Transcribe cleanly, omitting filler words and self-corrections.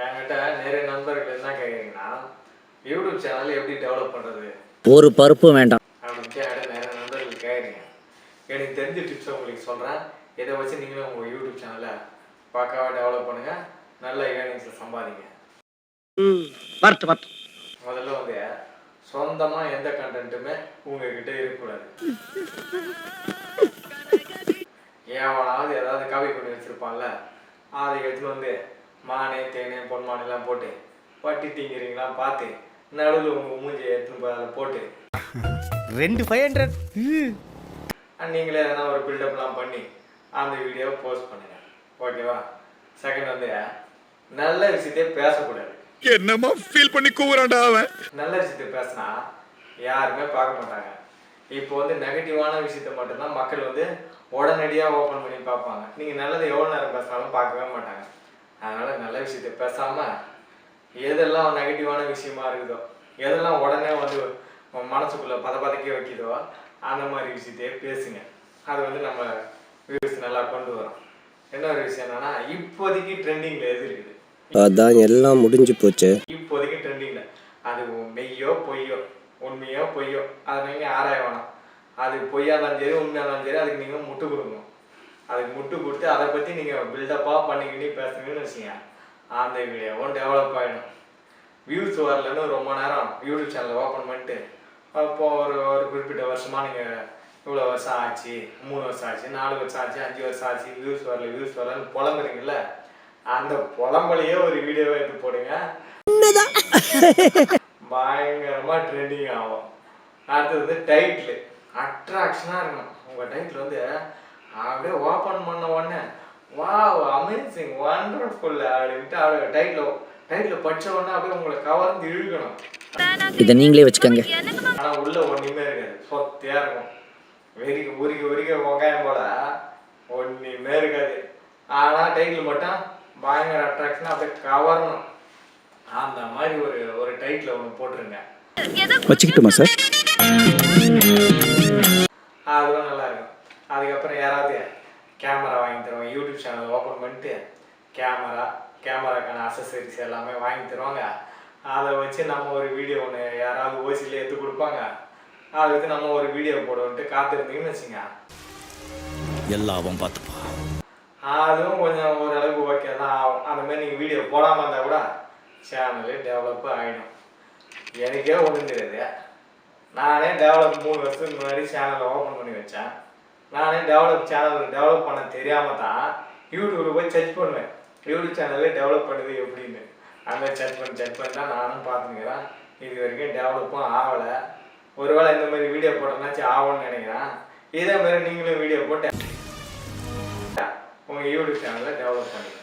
என்கிட்ட நிறைய நண்பர்கள் என்ன கேட்குறீங்கன்னா, யூடியூப் சேனல் எப்படி டெவலப் பண்ணுறது ஒரு பருப்பு வேண்டாம் அப்படின்ட்டு என்கிட்ட நிறைய நண்பர்கள் கேட்குறீங்க. எனக்கு தெரிஞ்ச டிப்ஸை உங்களுக்கு சொல்கிறேன். இதை வச்சு நீங்களும் உங்கள் யூடியூப் சேனலை பக்காவாக டெவலப் பண்ணுங்கள், நல்ல ஏர்னிங்ஸை சம்பாதிங்க. முதல்ல வந்து சொந்தமாக எந்த கண்டென்ட்டுமே உங்ககிட்ட இருக்கக்கூடாது. ஏவனாவது ஏதாவது காப்பி பண்ணி வச்சுருப்பான்ல, அதை எடுத்துன்னு வந்து மானே தேனே பொன்மானெல்லாம் போட்டு பட்டி திங்கிறீங்களா பார்த்து நடுவில் உங்கள் மூஞ்சியை எடுத்துன்னு போய் அதை போட்டு 500 நீங்களே எதனா ஒரு பில்டப்லாம் பண்ணி அந்த வீடியோவை போஸ்ட் பண்ணுங்கள். ஓகேவா? செகண்ட் வந்து நல்ல விஷயத்தையே பேசக்கூடாது. என்னமா ஃபீல் பண்ணி கூவுறான்டா அவன். நல்ல விஷயத்தை பேசினா யாருமே பார்க்க மாட்டாங்க. இப்போ வந்து நெகட்டிவான விஷயத்த மட்டும்தான் மக்கள் வந்து உடனடியாக ஓப்பன் பண்ணி பார்ப்பாங்க. நீங்கள் நல்லது எவ்வளோ நேரம் பேசினாலும் பார்க்கவே மாட்டாங்க. அதனால் நல்ல விஷயத்த பேசாமல் எதெல்லாம் நெகட்டிவான விஷயமா இருக்குதோ, எதெல்லாம் உடனே வந்து மனசுக்குள்ளே பதக்கி வைக்குதோ அந்த மாதிரி விஷயத்தையே பேசுங்க. அது வந்து நம்ம வியூஸ் நல்லா கொண்டு வரும். இன்னொரு விஷயம் என்னன்னா, இப்போதைக்கு ட்ரெண்டிங்கில் எது இருக்குது, அதான் எல்லாம் முடிஞ்சு போச்சு. இப்போதைக்கு ட்ரெண்டிங்கில் அது மெய்யோ பொய்யோ, உண்மையோ பொய்யோ, அதை நீங்கள் ஆராய வேணாம். அது பொய்யா இருந்தாலும் சரி உண்மையாக இருந்தாலும் சரி, அதுக்கு நீங்கள் முட்டு கொடுக்கணும். அதுக்கு முட்டு கொடுத்து அதை பற்றி நீங்கள் பில்டப்பாக பண்ணிக்கிட்டே பேசுங்கன்னு வச்சுங்க, அந்த வீடியோவும் டெவலப் ஆகிடும். வியூஸ் வரலன்னு ரொம்ப நேரம் யூடியூப் சேனலை ஓப்பன் பண்ணிட்டு அப்போது ஒரு குறிப்பிட்ட வருஷமாக நீங்கள் இவ்வளோ வருஷம் ஆச்சு, 3 வருஷம் ஆச்சு, 4 வருஷம் ஆச்சு, 5 வருஷம் ஆச்சு, வியூஸ் வரலன்னு புலம்புறீங்கள, அந்த புலம்பலையே ஒரு வீடியோவை எடுத்து போடுங்க, பயங்கரமாக ட்ரெண்டிங் ஆகும். அடுத்தது வந்து டைட்டில் அட்ராக்ஷனாக இருக்கணும். உங்கள் டைட்டில் வந்து அப்படியே ஓப்பன் பண்ண உடனே வாவ் அமேசிங் வண்டர்ஃபுல் அப்படின்ட்டு அப்படியே டைட்டில் படித்த உடனே அப்படியே உங்களை கவர்ந்து இழுக்கணும். இதை நீங்களே வச்சுக்கோங்க. ஆனால் உள்ள ஒன்றுமே இருக்காது, சொத்தையாக இருக்கும். உரிக்க வெங்காயம் போல ஒன்றுமே இருக்காது. ஆனால் டைட்டில் மட்டும் பயங்கர அட்ராக்ஷனாக அப்படியே கவரணும். அந்த மாதிரி ஒரு டைட்டில் ஒன்று போட்டுருங்க. வச்சுக்கிட்டுமா சார்? அதுவும் நல்லா இருக்கும். அதுக்கப்புறம் யாராவது கேமரா வாங்கி தருவாங்க. யூடியூப் சேனல் ஓப்பன் பண்ணிட்டு கேமராக்கான அசசரிஸ் எல்லாமே வாங்கி தருவாங்க. அதை வச்சு நம்ம ஒரு வீடியோ ஒன்று யாராவது ஓசியில் எடுத்து கொடுப்பாங்க. அதை வச்சு நம்ம ஒரு வீடியோ போடுவோன்ட்டு காத்திருந்தீங்கன்னு வச்சுங்க, எல்லாம் பார்த்துப்பா. அதுவும் கொஞ்சம் ஓரளவுக்கு ஓகே தான் ஆகும். அந்த மாதிரி நீங்கள் வீடியோ போடாமல் இருந்தால் கூட சேனலு டெவலப்பு ஆகிடும். எனக்கே ஒன்றும் தெரியாது. நானே 3 வருஷத்துக்கு முன்னாடி சேனலை ஓப்பன் பண்ணி வச்சேன். நானே சேனல் டெவலப் பண்ண தெரியாமல் தான் யூடியூப்பில் போய் செக் பண்ணுவேன், யூடியூப் சேனலே டெவலப் பண்ணுது எப்படின்னு. அந்த செக் பண்ணி தான் நானும் பார்த்துக்கிறேன். இது வரைக்கும் டெவலப்பும் ஆகலை. ஒருவேளை இந்த மாதிரி வீடியோ போட்டோம்னாச்சு ஆகும்னு நினைக்கிறேன். இதே மாதிரி நீங்களும் வீடியோ போட்டு உங்கள் யூடியூப் சேனலை டெவலப் பண்ணிக்கலாம்.